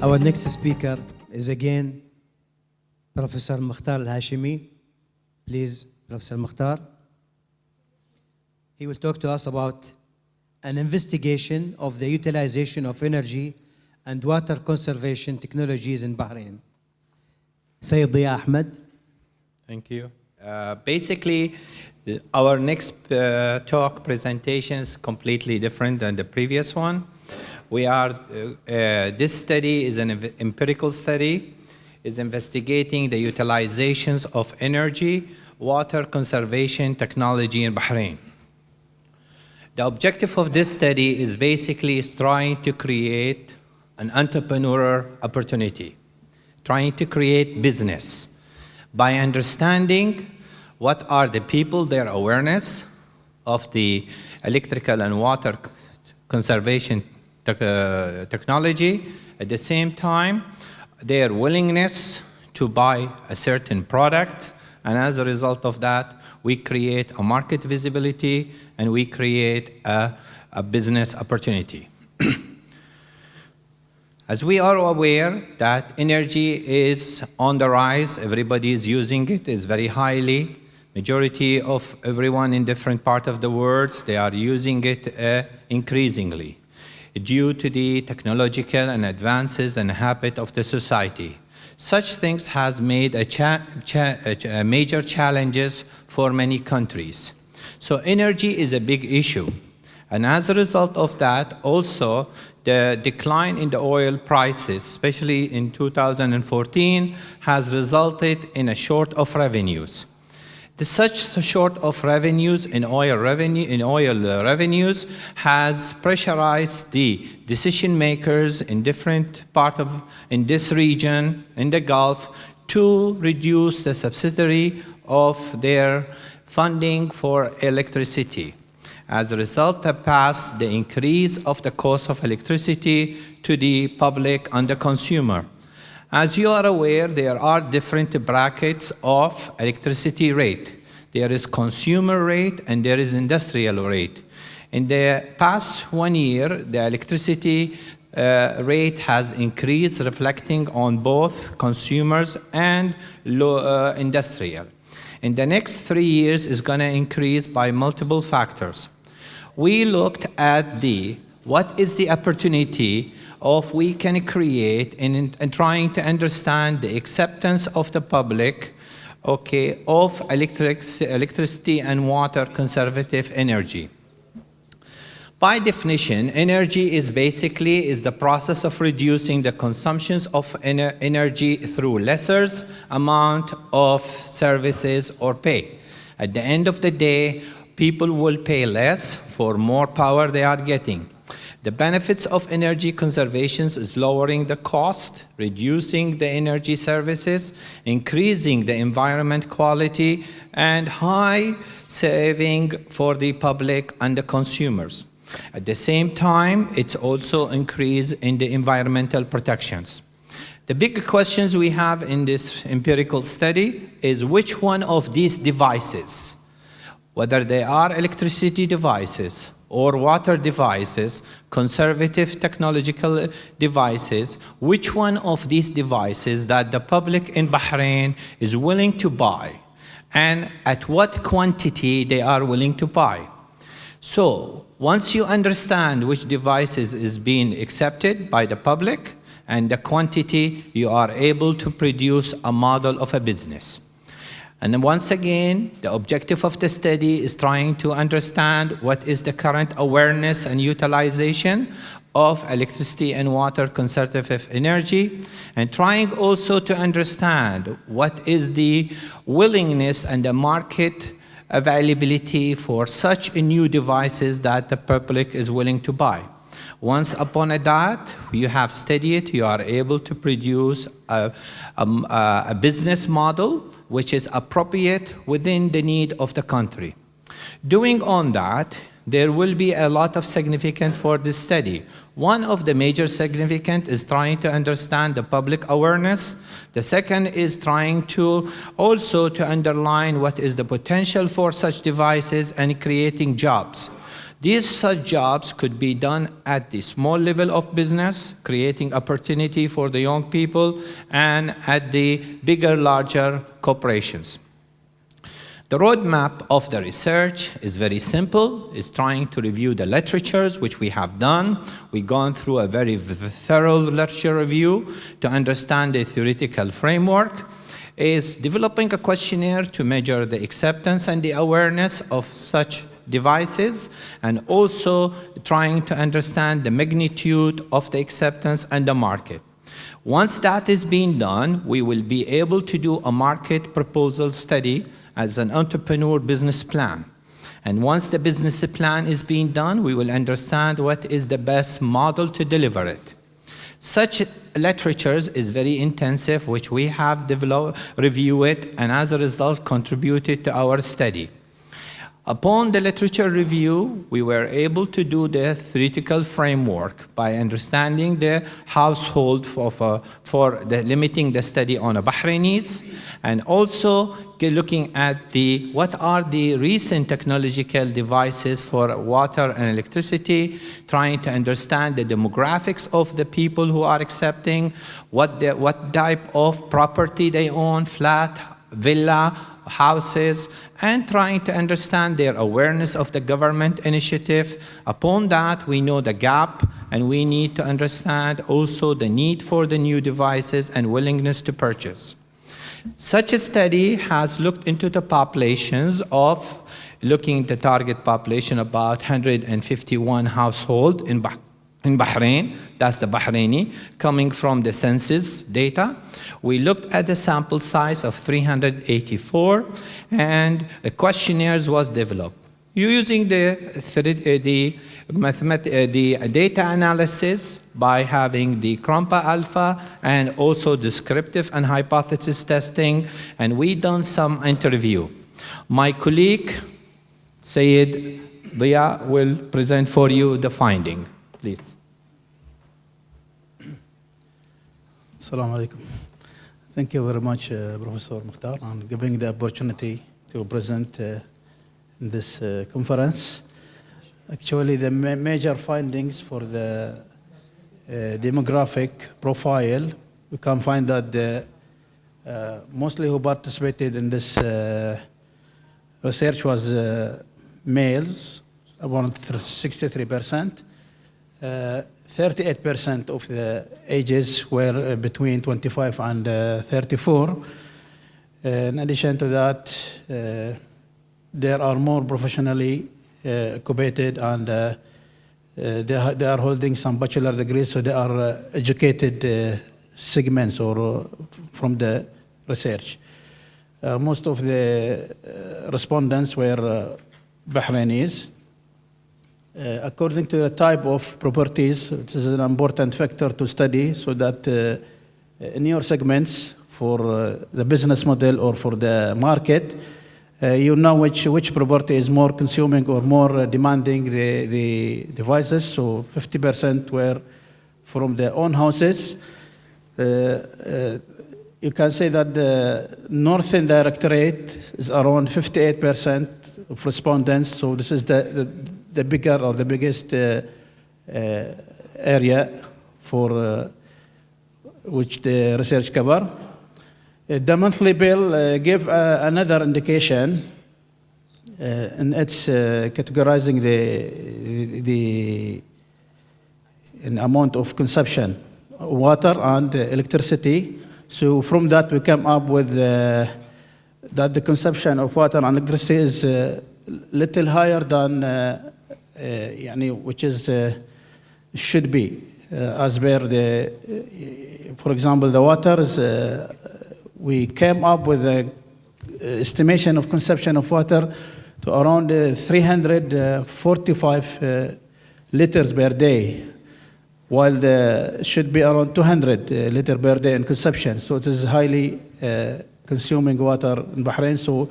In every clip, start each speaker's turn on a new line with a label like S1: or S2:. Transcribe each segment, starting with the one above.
S1: Our next speaker is again Professor Mukhtar الهاشمي. Please, Professor Mukhtar. He will talk to us about an investigation of the utilization of energy and water conservation technologies in Bahrain. Sayyid Diya Ahmed.
S2: Thank you. Basically, our next talk presentation is completely different than the previous one. This study is an empirical study. It's investigating the utilizations of energy, water conservation technology in Bahrain. The objective of this study is basically trying to create an entrepreneurial opportunity, trying to create business by understanding what are the people, their awareness of the electrical and water conservation technology, at the same time, their willingness to buy a certain product, and as a result of that, we create a market visibility and we create a business opportunity. As we are aware that energy is on the rise, everybody is using it, is very highly. Majority of everyone in different parts of the world, they are using it increasingly due to the technological and advances and habit of the society. Such things has made major challenges for many countries. So energy is a big issue. And as a result of that, also the decline in the oil prices, especially in 2014, has resulted in a short of revenues. Such short of revenues in oil revenues has pressurized the decision makers in different parts in this region, in the Gulf, to reduce the subsidy of their funding for electricity. As a result, they passed the increase of the cost of electricity to the public and the consumer. As you are aware, there are different brackets of electricity rate. There is consumer rate and there is industrial rate. In the past 1 year, the electricity rate has increased, reflecting on both consumers and industrial. In the next 3 years, it's going to increase by multiple factors. We looked at what is the opportunity of we can create in trying to understand the acceptance of the public, of electricity and water conservative energy. By definition, energy is basically the process of reducing the consumptions of energy through lesser amount of services or pay. At the end of the day, people will pay less for more power they are getting. The benefits of energy conservation is lowering the cost, reducing the energy services, increasing the environment quality, and high saving for the public and the consumers. At the same time, it's also increase in the environmental protections. The big questions we have in this empirical study is which one of these devices, whether they are electricity devices or water devices, conservative technological devices, which one of these devices that the public in Bahrain is willing to buy and at what quantity they are willing to buy. So once you understand which devices is being accepted by the public and the quantity, you are able to produce a model of a business. And then once again, the objective of the study is trying to understand what is the current awareness and utilization of electricity and water conservative energy, and trying also to understand what is the willingness and the market availability for such new devices that the public is willing to buy. Once upon that, you have studied, you are able to produce a business model which is appropriate within the need of the country. Doing on that, there will be a lot of significance for this study. One of the major significance is trying to understand the public awareness. The second is trying to also to underline what is the potential for such devices and creating jobs. These such jobs could be done at the small level of business, creating opportunity for the young people, and at the bigger, larger corporations. The roadmap of the research is very simple. It's trying to review the literatures, which we have done. We've gone through a very thorough literature review to understand the theoretical framework. Is developing a questionnaire to measure the acceptance and the awareness of such devices, and also trying to understand the magnitude of the acceptance and the market. Once that is being done, we will be able to do a market proposal study as an entrepreneur business plan. And once the business plan is being done, we will understand what is the best model to deliver it. Such literatures is very intensive, which we have developed, reviewed, and as a result contributed to our study. Upon the literature review, we were able to do the theoretical framework by understanding the household for limiting the study on Bahrainis, and also looking at what are the recent technological devices for water and electricity, trying to understand the demographics of the people who are accepting, what type of property they own, flat, villa, houses, and trying to understand their awareness of the government initiative. Upon that, we know the gap, and we need to understand also the need for the new devices and willingness to purchase. Such a study has looked into the populations of, looking at the target population, about 151 households in Bahrain, that's the Bahraini, coming from the census data. We looked at the sample size of 384, and a questionnaires was developed. Using the data analysis by having the Krompa Alpha and also descriptive and hypothesis testing, and we done some interview. My colleague, Syed Diya, will present for you the finding, please.
S3: Assalamu alaikum. Thank you very much, Professor Mukhtar, on giving the opportunity to present in this conference. Actually, the major findings for the demographic profile, we can find that mostly who participated in this research was males, around 63%. 38% of the ages were between 25 and 34. In addition to that, there are more professionally occupated, and they are holding some bachelor degrees, so they are educated segments or from the research. Most of the respondents were Bahrainis. According to the type of properties, it is an important factor to study, so that in your segments for the business model or for the market, you know which property is more consuming or more demanding the devices. So 50% were from their own houses. You can say that the Northern Directorate is around 58% of respondents. So this is the bigger or the biggest area for which the research cover. The monthly bill gave another indication in its categorizing the amount of consumption, water and electricity. So from that we came up with that the consumption of water and electricity is little higher than which is should be as per the, for example, the water is. We came up with an estimation of consumption of water to around 345 liters per day, while the should be around 200 liters per day in consumption. So it is highly consuming water in Bahrain. So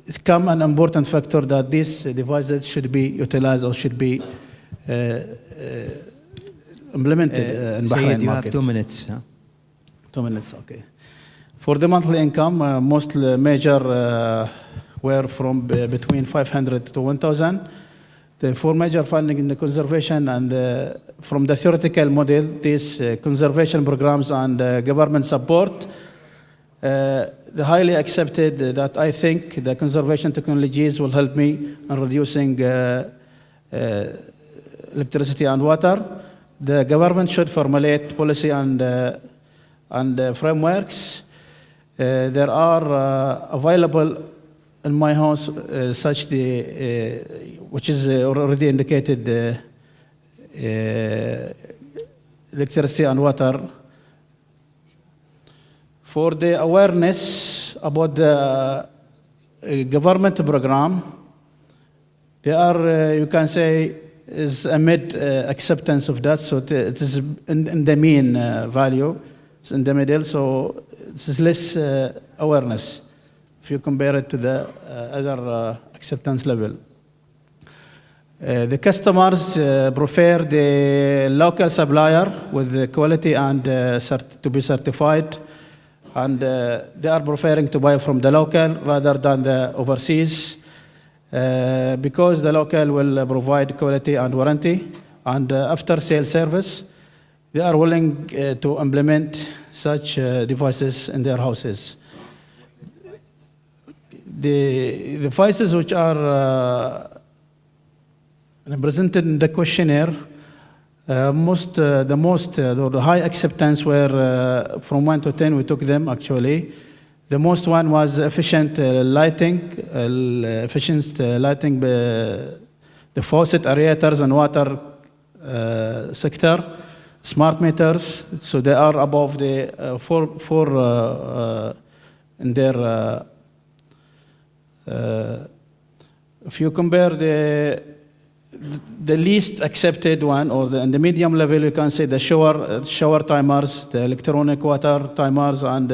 S3: it become an important factor that these devices should be utilized or should be implemented in Bahrain
S1: you
S3: market.
S1: have 2 minutes. Huh?
S3: 2 minutes, okay. For the monthly income, most major were from between 500 to 1,000. The four major findings in the conservation and from the theoretical model, these conservation programs and government support, the highly accepted that I think the conservation technologies will help me in reducing electricity and water. The government should formulate policy and frameworks. There are available in my house such the which is already indicated electricity and water. For the awareness about the government program, they are, you can say, is amid acceptance of that, so it is in the mean value, it's in the middle, so this is less awareness if you compare it to the other acceptance level. The customers prefer the local supplier with the quality and to be certified, and they are preferring to buy from the local rather than the overseas, because the local will provide quality and warranty and after sale service. They are willing to implement such devices in their houses. The devices which are presented in the questionnaire, the high acceptance were from 1 to 10, we took them actually. The most one was efficient lighting, the faucet, aerators and water sector, smart meters, so they are above the four in their, if you compare the least accepted one, or in the medium level, you can say the shower timers, the electronic water timers, and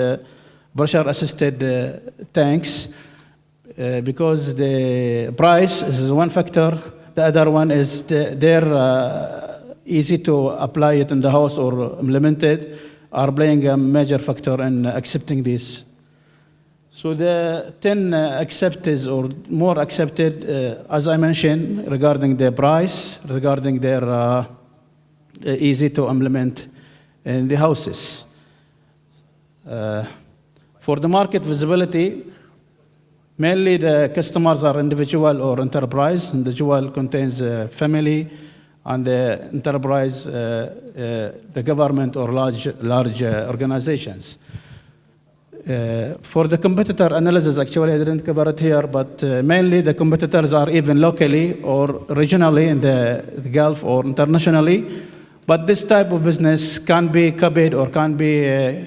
S3: pressure-assisted tanks, because the price is one factor. The other one is they're easy to apply it in the house or implement it, are playing a major factor in accepting this. So the 10 accepted or more accepted, as I mentioned, regarding the price, regarding their easy to implement in the houses. For the market visibility, mainly the customers are individual or enterprise. Individual contains family, and the enterprise, the government or large organizations. For the competitor analysis, actually I didn't cover it here, but mainly the competitors are even locally or regionally in the Gulf or internationally. But this type of business can be copied or can be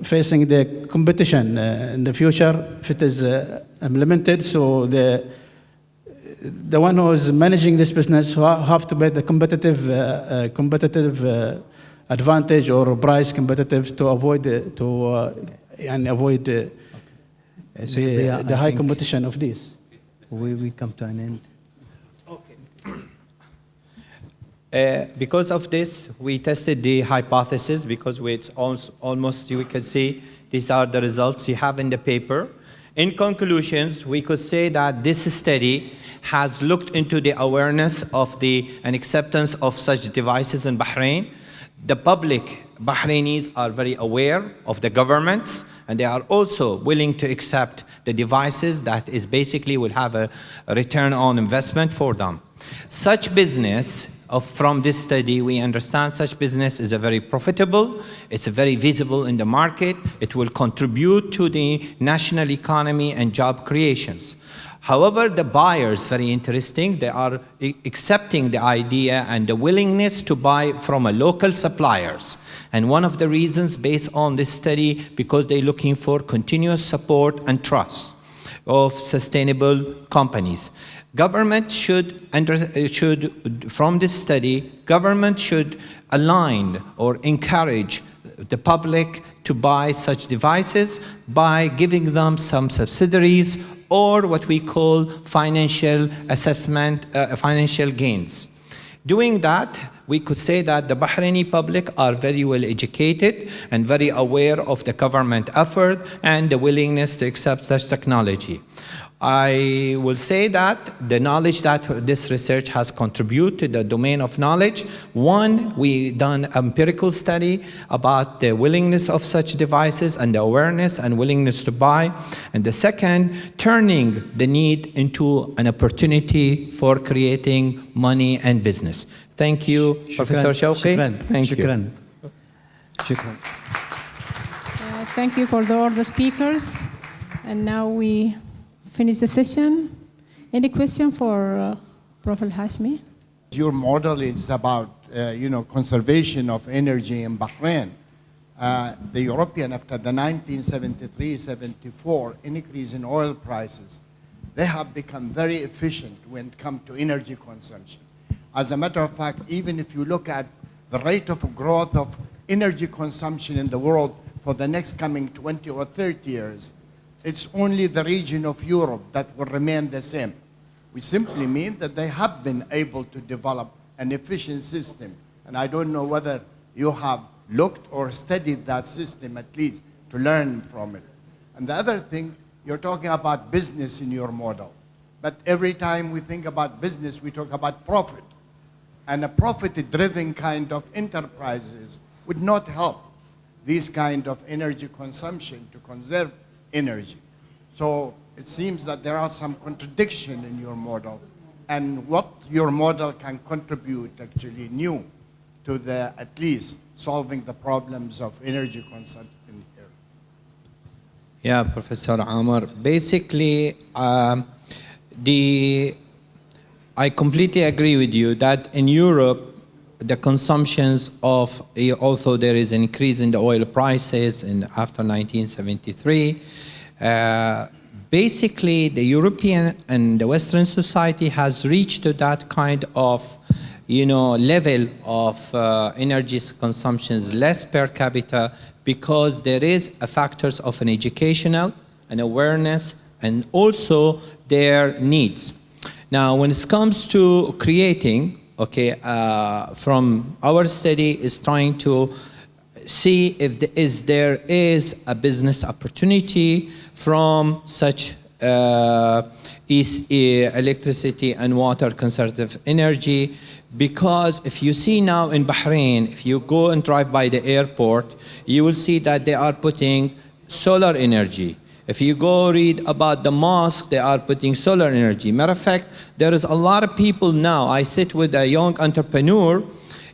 S3: facing the competition in the future if it is implemented. So the one who is managing this business have to be the competitive advantage or price competitive to avoid the high competition of this.
S1: We come to an end.
S2: Because of this, we tested the hypothesis, because it's almost, you can see, these are the results you have in the paper. In conclusions, we could say that this study has looked into the awareness of and acceptance of such devices in Bahrain. The public Bahrainis are very aware of the governments, and they are also willing to accept the devices that is basically will have a return on investment for them. Such business, from this study, we understand such business is a very profitable, it's very visible in the market, it will contribute to the national economy and job creations. However, the buyers, very interesting, they are accepting the idea and the willingness to buy from a local suppliers. And one of the reasons based on this study, because they're looking for continuous support and trust of sustainable companies. Government from this study, government should align or encourage the public to buy such devices by giving them some subsidies or what we call financial assessment, financial gains. Doing that, we could say that the Bahraini public are very well educated and very aware of the government effort and the willingness to accept such technology. I will say that the knowledge that this research has contributed to the domain of knowledge, one, we done empirical study about the willingness of such devices and the awareness and willingness to buy. And the second, turning the need into an opportunity for creating money and business. Thank you, Professor Shawqi. Thank you.
S1: Shukran.
S4: Thank you for all the speakers. And now we finish the session. Any question for Prof. Al-Hashmi?
S5: Your model is about, conservation of energy in Bahrain. The European, after the 1973-74 increase in oil prices, they have become very efficient when it comes to energy consumption. As a matter of fact, even if you look at the rate of growth of energy consumption in the world for the next coming 20 or 30 years, it's only the region of Europe that will remain the same. We simply mean that they have been able to develop an efficient system. And I don't know whether you have looked or studied that system at least to learn from it. And the other thing, you're talking about business in your model. But every time we think about business, we talk about profit. And a profit-driven kind of enterprises would not help this kind of energy consumption to conserve energy. So it seems that there are some contradiction in your model, and what your model can contribute actually new to the, at least, solving the problems of energy consumption here.
S2: Yeah, Professor Amar. Basically, I completely agree with you that in Europe, the consumptions of, although there is an increase in the oil prices after 1973, basically the European and the Western society has reached to that kind of, level of energy consumptions less per capita because there is a factors of an educational, an awareness, and also their needs. Now, when it comes to creating, from our study is trying to see if there is a business opportunity from such electricity and water conservative energy, because if you see now in Bahrain, if you go and drive by the airport, you will see that they are putting solar energy. If you go read about the mosque, they are putting solar energy. Matter of fact, there is a lot of people now. I sit with a young entrepreneur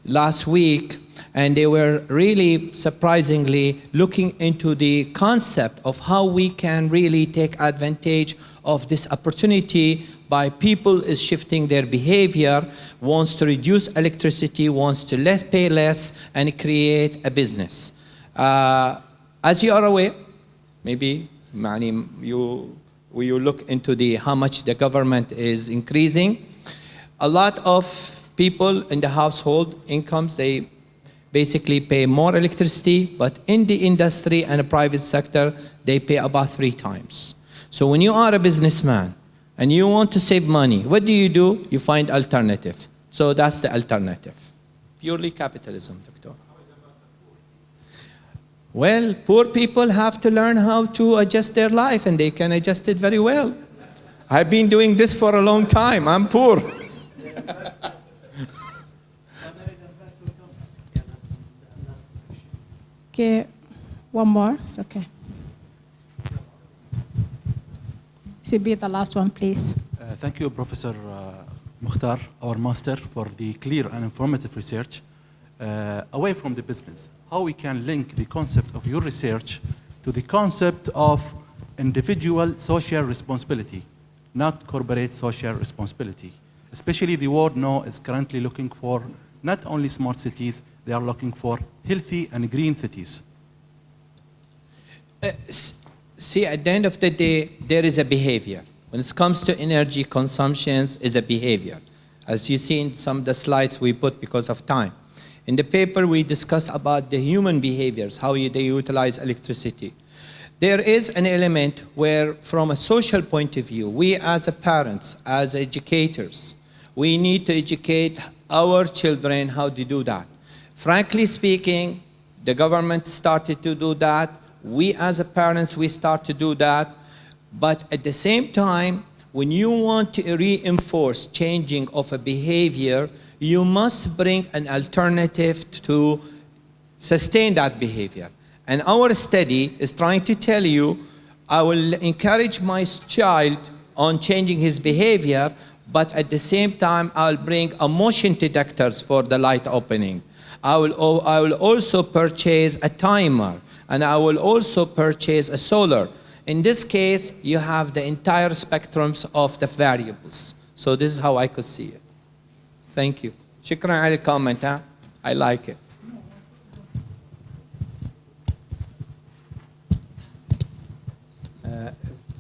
S2: last week, and they were really surprisingly looking into the concept of how we can really take advantage of this opportunity by people is shifting their behavior, wants to reduce electricity, wants to pay less, and create a business. As you are aware, maybe you look into how much the government is increasing. A lot of people in the household incomes, they basically pay more electricity, but in the industry and the private sector, they pay about 3 times. So when you are a businessman and you want to save money, what do? You find alternative. So that's the alternative. Purely capitalism, Doctor. Well, poor people have to learn how to adjust their life, and they can adjust it very well. I've been doing this for a long time. I'm poor.
S4: Okay, one more. It's okay. Should be the last one, please.
S6: Thank you, Professor Mukhtar, our master, for the clear and informative research. Away from the business, how we can link the concept of your research to the concept of individual social responsibility, not corporate social responsibility. Especially the world now is currently looking for not only smart cities, they are looking for healthy and green cities.
S2: See, at the end of the day, there is a behavior. When it comes to energy consumptions, is a behavior. As you see in some of the slides we put because of time. In the paper, we discuss about the human behaviors, how they utilize electricity. There is an element where, from a social point of view, we as parents, as educators, we need to educate our children how to do that. Frankly speaking, the government started to do that. We as parents, we start to do that. But at the same time, when you want to reinforce changing of a behavior, you must bring an alternative to sustain that behavior. And our study is trying to tell you, I will encourage my child on changing his behavior, but at the same time, I'll bring a motion detectors for the light opening. I will also purchase a timer, and I will also purchase a solar. In this case, you have the entire spectrums of the variables. So this is how I could see it. Thank you. شكرا على الكومنت. I like it.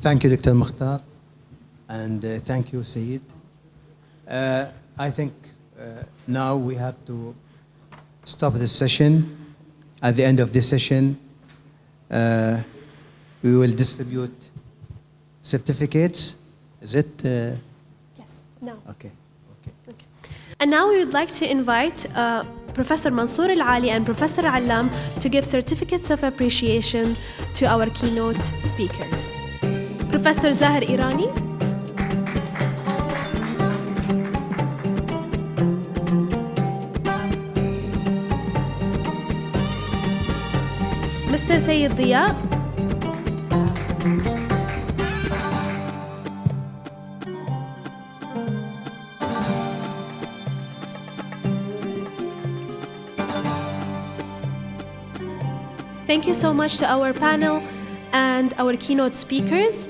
S1: Thank you, Dr. Mukhtar, and thank you, Saeed. I think now we have to stop this session. At the end of this session, we will distribute certificates. Is it?
S7: Yes. No.
S1: Okay.
S7: And now we would like to invite Professor Mansour Al-Ali and Professor Allam to give certificates of appreciation to our keynote speakers. Professor Zahir Irani. Mr. Sayyid Diya. Thank you so much to our panel and our keynote speakers.